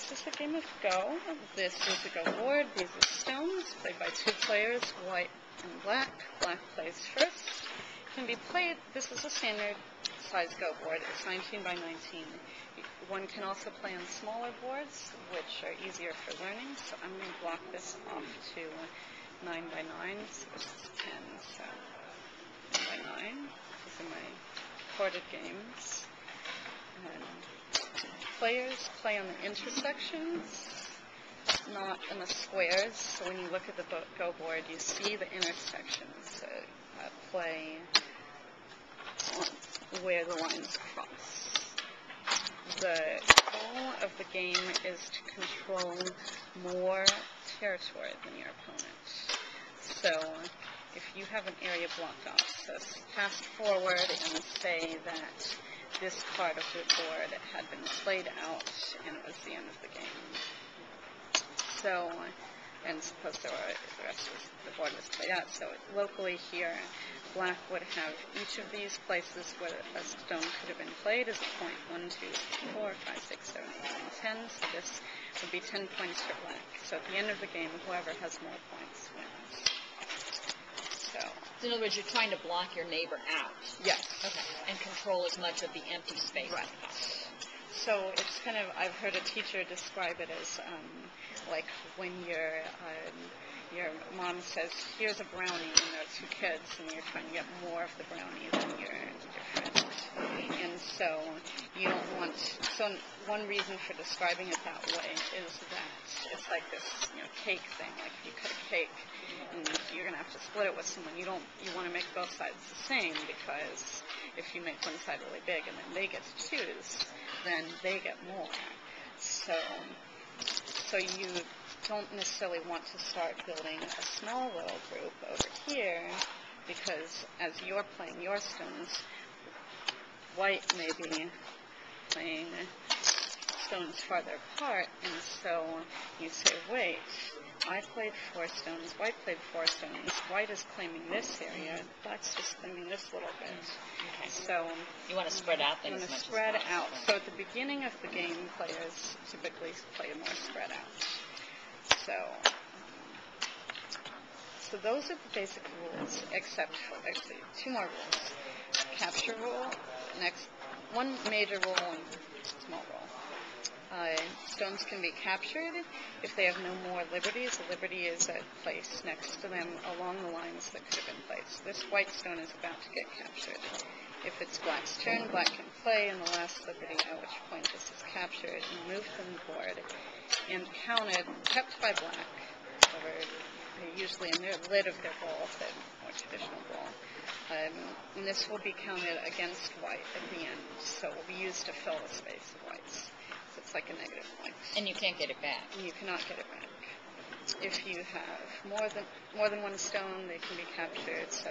This is a game of Go. This is a Go board. These are stones played by two players, white and black. Black plays first. Can be played, this is a standard size Go board. It's 19 by 19. One can also play on smaller boards, which are easier for learning. So I'm going to block this off to 9 by 9. So this is 10. So 9 by 9. These are my corded games. And players play on the intersections, not in the squares. So when you look at the Go board, you see the intersections. So play on where the lines cross. The goal of the game is to control more territory than your opponent. So if you have an area blocked off, so fast forward and say that this part of the board had been played out and it was the end of the game. So, and suppose the rest of the board was played out. So locally here, black would have each of these places where a stone could have been played as a point. 1, 2, 3, 4, 5, 6, 7, 8, 9, 10. So this would be 10 points for black. So at the end of the game, whoever has more points wins. So in other words, you're trying to block your neighbor out. Yes. Okay. And control as much of the empty space right. as possible. So it's kind of, I've heard a teacher describe it as like when your mom says, here's a brownie, and there are two kids, and you're trying to get more of the brownie than your friend. And so you don't want, so one reason for describing it that way is that it's like this, cake thing. Like if you cut a cake, and you're going to have to split it with someone, you want to make both sides the same, because if you make one side really big and then they get to choose, then they get more. So you don't necessarily want to start building a small little group over here, because as you're playing your stones, white may be playing stones farther apart, and so you say, wait, I played 4 stones, white played 4 stones, white is claiming this area, black's just claiming this little bit. Okay. So you want to spread out things as much. You want to spread out. So at the beginning of the game, players typically play more spread out. So those are the basic rules, except for actually 2 more rules. Capture rule, next, one major rule, one small rule. Stones can be captured if they have no more liberties. A liberty is a place next to them along the lines that could have been placed. This white stone is about to get captured. If it's black's turn, black can play, and the last liberty, at which point this is captured and moved from the board and counted, kept by black, over usually in their lid of their bowl, the more traditional bowl. And this will be counted against white at the end, so it will be used to fill the space of whites. So it's like a negative point. And you can't get it back. And you cannot get it back. If you have more than one stone, they can be captured. So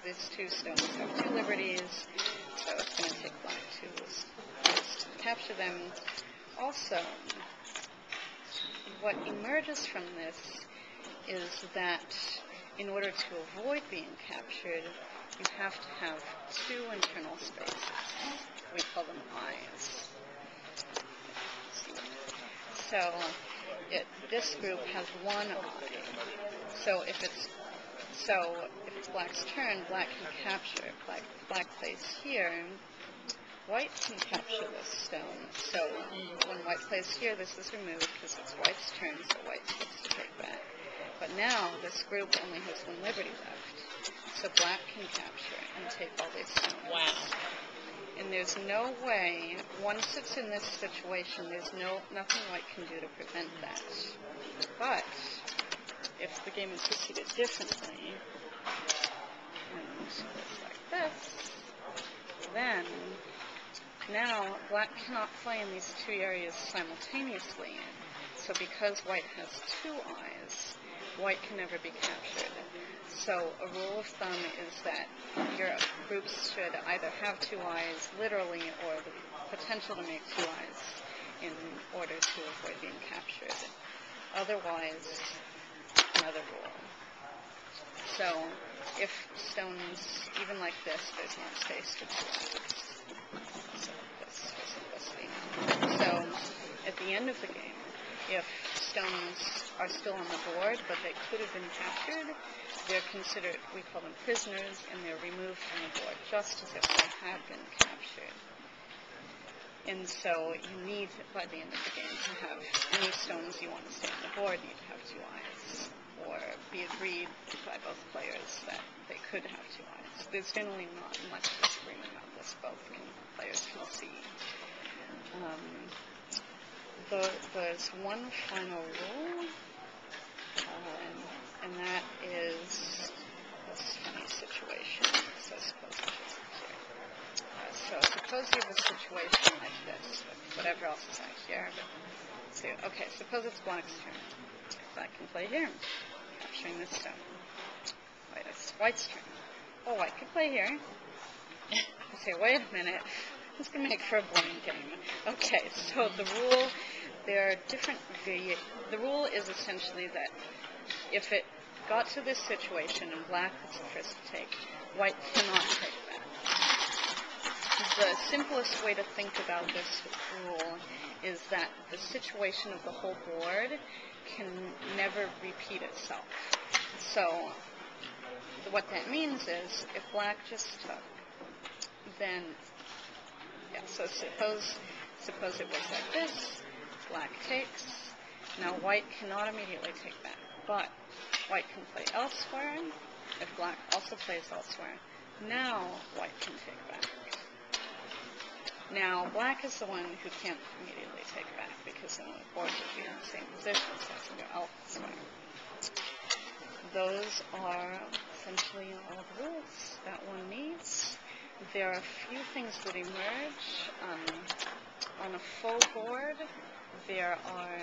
these 2 stones have 2 liberties, so it's going to take black 2 to capture them. Also, what emerges from this is that in order to avoid being captured, you have to have 2 internal spaces. We call them eyes. So this group has 1 eye. So if it's black's turn, black can capture it. Black plays here. White can capture this stone. So when white plays here, this is removed because it's white's turn, so white gets to take back. But now this group only has 1 liberty left. So black can capture and take all these stones. Wow. And there's no way, once it's in this situation, there's nothing white can do to prevent that. But if the game is proceeded differently, and it's like this, then now black cannot play in these 2 areas simultaneously. So because white has 2 eyes, white can never be captured. So a rule of thumb is that your groups should either have 2 eyes literally or the potential to make 2 eyes in order to avoid being captured. Otherwise, another rule. So if stones, even like this, there's no space for 2 eyes. So this for simplicity. So at the end of the game, If stones are still on the board, but they could have been captured, they're considered, we call them prisoners, and they're removed from the board just as if they had been captured. And so you need, by the end of the game, to have any stones you want to stay on the board need to have 2 eyes, or be agreed by both players that they could have 2 eyes. There's generally not much disagreement about this. Both players can see. There's one final rule, and that is this funny situation. So suppose you have a situation like this, with whatever else is out here. But okay, suppose it's Black's turn. Black can play here, capturing this stone. Wait, it's White's turn. Oh, White can play here. I say, wait a minute. This is going to make for a boring game. Okay, so the rule, there are different the rule is essentially that if it got to this situation and Black was the first to take, White cannot take that. The simplest way to think about this rule is that the situation of the whole board can never repeat itself. So what that means is if Black just took, then so suppose it was like this. Black takes. Now White cannot immediately take that, but White can play elsewhere. If Black also plays elsewhere, now White can take back. Now Black is the one who can't immediately take back because then the board would be in the same position, so it has to go elsewhere. Those are essentially all the rules that one needs. There are a few things that emerge. On a full board, there are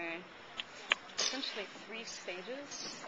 essentially 3 stages.